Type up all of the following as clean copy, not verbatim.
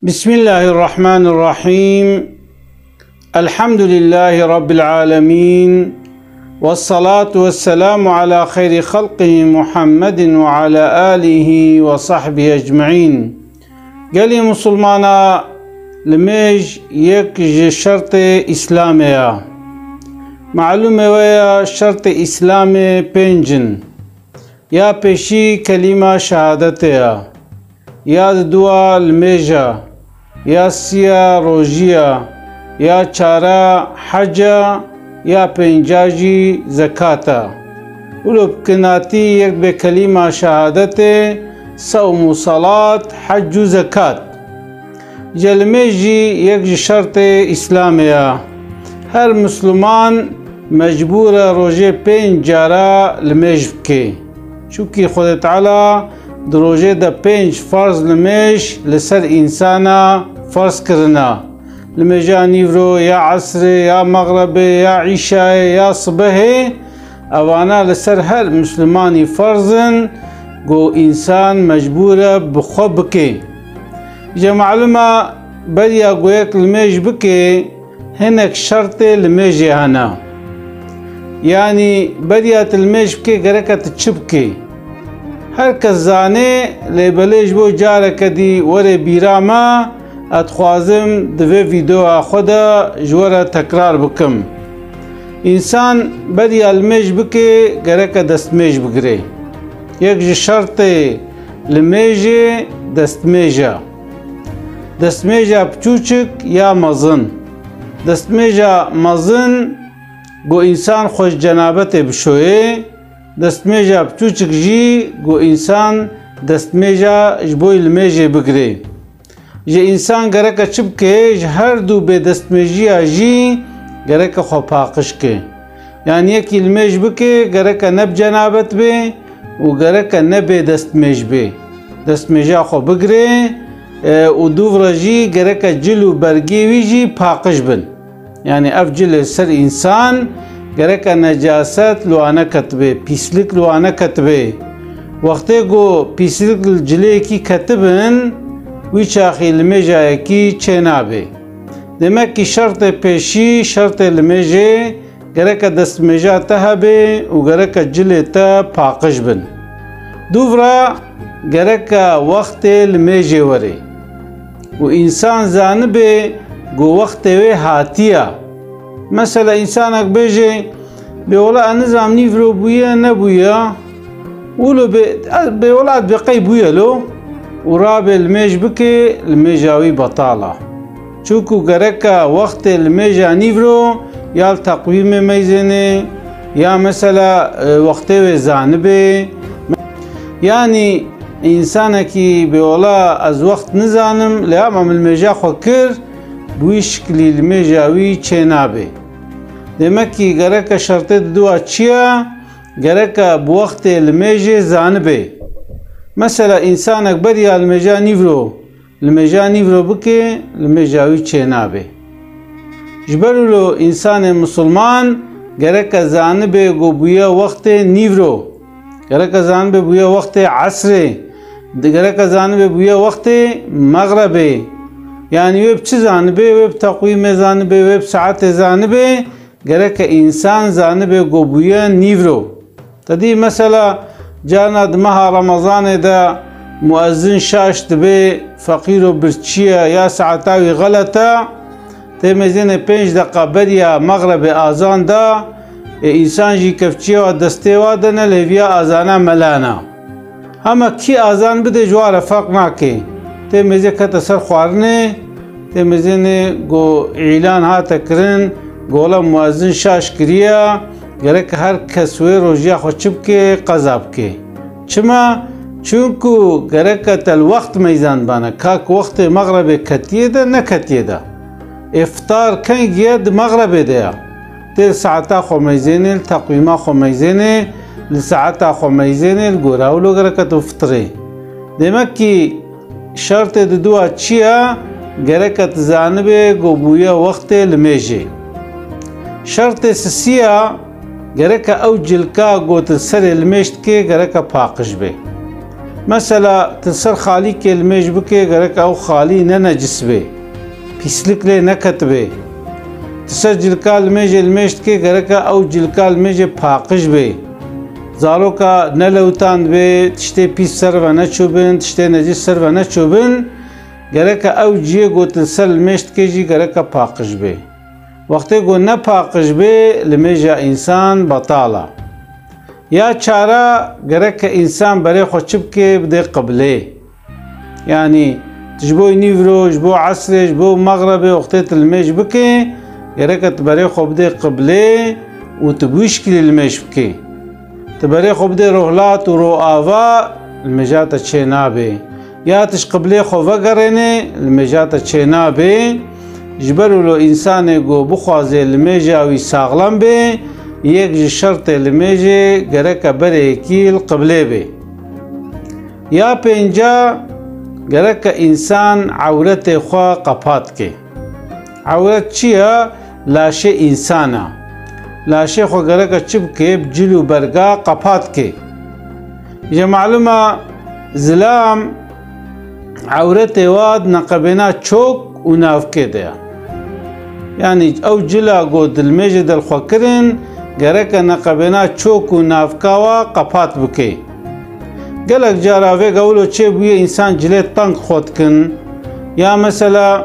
بسم الله الرحمن الرحيم. الحمد لله رب العالمين، والصلاة والسلام على خير خلقه محمد وعلى آله وصحبه أجمعين. قالي مسلمانا لميج يك شرط إسلامية معلومة ويا شرط إسلامي بينجن يا بشي كلمة شهادتها يا دوا الميجا يا سيا روجيا يا چارا حجا يا پنجاجي زكاتا ولو بكناتي يك بكلمة شهادته صوم صلاة حج زكاة جلميجي يك شرط إسلامية هر مسلمان مجبور روجه پنجارا لميج بكي چونكي خود تعالى دروجه دا پنج فرض لميش لسر انسانا فرض کرنا لميجا نيفرو يا عصر يا مغرب يا عشاء يا صبح اوانا لسر هر مسلماني فرضن گو انسان مجبور بخو بكي جا معلومة بديا گويك لميج بكي هنك شرط لميج هنا يعني بديا تلميج بكي غركة تشبكي هر کس زانه لیبلیش بو جاره کدی وره بیراما اتخوازم دوی ویدیو خدا جوره تکرار بکم انسان بدی المش بکه گره که دستمیج بگره یک شرط لمیج دستمیجا بچوچک یا مزن دستمیجا مزن گو انسان خوش جنابت بشوه دستمیجا بچوچک جی گو انسان دستمیجا جبوی لمیجه بگره جه انسان گره که چب که هر دو به دستمیجی جی گره که خو پاقش که یعنی یکی لمیج بکه گره که نب جنابت بی و گره که نب دستمیج بی دستمیجا خو بگره و دوباره جی گره که جلو برگی وی جی پاقش بن یعنی اف جل سر انسان گره که نجاست لوانه کتبه پیسلک لوانه کتبه وقتی گو پیسلک جلی کی کتبن وی چاخی لمیجه کی چنابه demek ki şart peşi şart lmeje gerek destmeja tahabe u gerek cileta paqış bin duvra gerek vaqt lmeje wari u insan zanibe go vaqt ve hatiya mesela insanak beje be ola nizam nivro buya ne buya ولو بولاد بقي بويلو وراب الميج بكي الميجاوي بطالة چوكو غركا وقت الميجا نيفرو يا التقويم ميزني يا مثلا وقت زانبي يعني انسان كي بولا از وقت نزانم لامام الميجا خوكر بوشكلي الميجاوي چنابي demek ki غركا شرط دوا چيا گرکه بوقت الميجي زانبه مثلا انسانك بريا الميجا نيفرو بكي الميجاوي چنابه جبرو لو انسان مسلمان گرکه زانبه گو بويا وقت نيفرو گرکه زانبه بويا وقت عصر گرکه زانبه بويا وقت مغربه يعني ويب چه زانبه ويب تقويم زانبه ويب ساعت زانبه گرکه انسان زانبه گو بويا نيفرو تدي مثلا جانا دمها رمضان دا مؤذن شاشت بي فقير برچيا يا ساعتاوي غلطة تمزين 5 دقيقة بريا مغرب آذان دا انسان جي كفچيا و دستي وادنا لفيا آذانا ملانا اما كي آذان بده جوار فرق ناكي تمزين كتسر خوارنه تمزين گو اعلان ها تكرن گولا مؤذن شاش كريا gerek her keswe rojiya xo çibke qazabke çima çünkü gerek tel vaqt meyzan bana kak vaqt maghrib katiye de ne katiye de iftar kan giyad maghrib de tel saata xo meyzenil taqwima xo meyzene li saata xo meyzenil gorawlo gerek tuftre demek ki şart de dua çiya gerek zanbe gobuya vaqt lmeje şart sisiya gerek او جلکا گوت سر المشت کې gerek پاقش به مثلا تسر خالی کلمش بکه گرک او خالی نه نجس به پیسلک لی نکت به تسر جلکا لمیج المشت که گرک او جلکا لمیج پاقش به زالو کا نلوتاند به تشته پیس سر و نچوبن تشته نجس سر و نچوبن گرک او جیه گو تسر لمیشت که جی گرک پاقش به وقتی گو نه پاقش به لمیج انسان بطاله یا چاره گرک انسان برای خود چپ که بده قبله یعنی تجبوی نیورو جبو عصر جبو مغرب وقتی تلمیج بکه گرکت برای خود بده قبله و تبویش کلی لمیج بکه تبرای خود بده روحلات و رو آوا لمیجات چه نابه یا تش قبله خود وگرنه لمیجات چه نابه جبرو لو انسان گو بخوازه لمیجا وی ساغلم به یک شرط لمیجه گرک بره کیل قبله به یا پینجا گرک انسان عورت خواه قپات که عورت چیه؟ لاشه انسانه لاشه خو گرک چپ که بجلو برگا قپات که یه معلومه زلام عورت واد نقبنا چوک و نافکه ده یعنی او جلا گو دلمیجه دل خو کرن گرک نقبنا چوک و نافکاوا قپات بکی گلک جاراوه گولو چه بوی انسان جله تنگ خود کن یا مثلا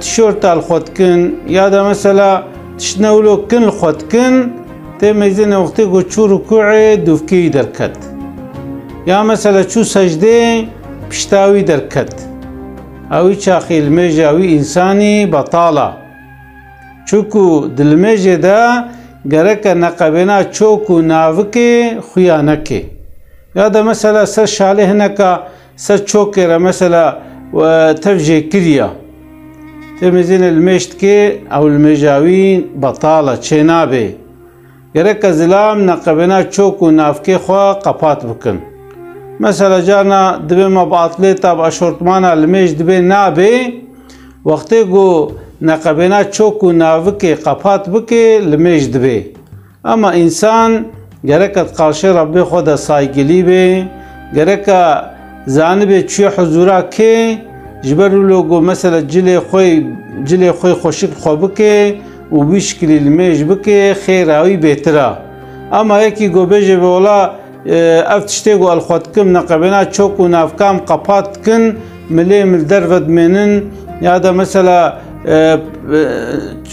تشورت خود کن یا دا مثلا تشنولو کن خود کن تمیزین وقتی گو چو رکوع دوفکی درکت یا مثلا چو سجده پشتاوی درکت اوی چاخی لمیجه اوی انسانی بطاله چوکو دلمیجه دا گرک نقبنا چوک و ناوکه خویانکه یا دا مثلا سر شاله نکا سر چوکه را مثلا تفجه کریا تمیزین المشت که او المجاوین بطاله چه نابه گرک زلام نقبنا چوک و ناوکه خواه قپات بکن مثلا جانا دبه مباطله تا با شورتمانا المشت دبه نابه وقتی گو نقبنا چوک و ناوکه قپات بکه لمیج دبه اما انسان گرکت قالشه ربی خود سایگلی به گرک زانبه چوی حضورا که جبرو لوگو مثلا جلی خوی خوشک خو بکه و بیشکلی لمیج بکه خیراوی بهتره اما یکی گو بیجه بولا افتشته گو الخواد کم نقبنا چوک و ناوکام قپات کن ملی مل درود منن یا دا مثلا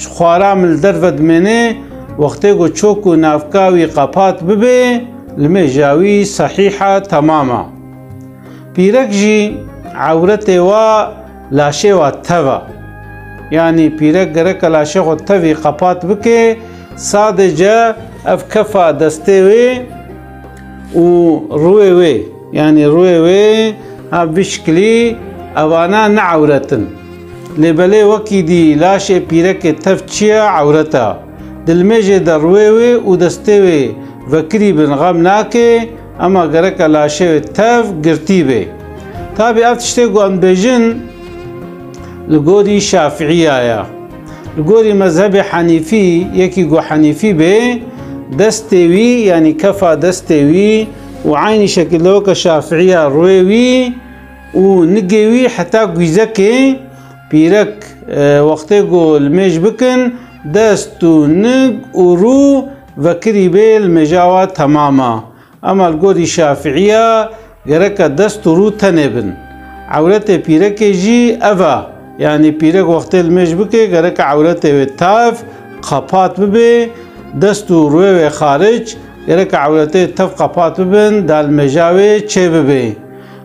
خوارام الدرود منه وقتی گو چوک و نافکاوی قپات ببه لمیجاوی صحیحه تماما پیرک جی عورت و لاشه و توا یعنی پیرک گرک لاشه و توی قپات بکه سادجا اف کفا دسته وی و روی وی یعنی روی وی بشکلی اوانا نعورتن لبله وکی دی لاشه پیرک تف چیه عورتا دلمیجه در روی و دسته وکری بن غم ناکه اما گرک لاشه تف گرتی به تابی افتشته گو ام بیجن لگوری شافعی آیا لگوری مذهب حنیفی یکی گو حنیفی به دسته وی یعنی کفا دسته وی و عینی شکل لوک شافعی روی وی و نگی وی حتی گویزه پیرک وقتی گو لمیج بکن دست و نگ و رو وکری بیل مجاوه تماما اما الگوری شافعیه گرک دست و رو تنبن عورت پیرک جی اوه یعنی پیرک وقتی لمیج بکه گرک عورت و تاف قپات ببه دست و روی خارج گرک عورت تاف قپات ببن دال مجاوه چه ببه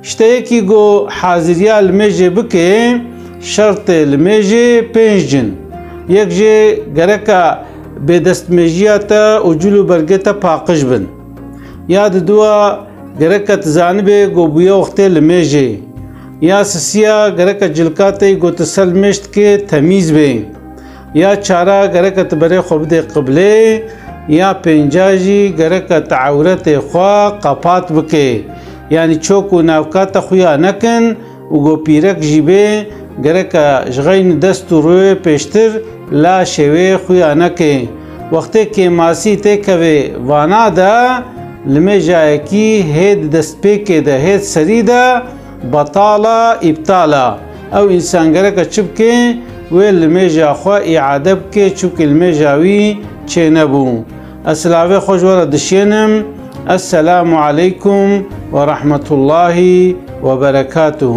شته یکی گو حاضریه لمیج بکه شرط لمیجه 5 جن یک جه گرکا به دستمجیاتا و جلو برگتا پاقش بن یاد دوا گرکا تزانبه گو بویا وقتی لمیجه یا سسیا گرکا جلکاتی گو تسلمشت که تمیز بین یا چارا گرکا تبره خوب ده قبله یا پنجاجی گرکا تعورت خواه قپات بکه یعنی چوک و ناوکات خویا نکن و گو پیرک جیبه گرکا جغین دست و روی پیشتر لا شوی خویا نکه وقتی که ماسی تکوی وانا دا لمێژایەکی هێد دەستپێکێدا هێد سەریدا بەتاڵە ئیبتاڵە ئەو ئینسانگەرەکە چ بکێ وێ لمێژا خوا ئیعادە بکێ چووکە لمێژاوی چێ نەبوو. ئەسلاوێ خۆش وەرە دشێنم. السلام عليكم ورحمة الله وبركاته.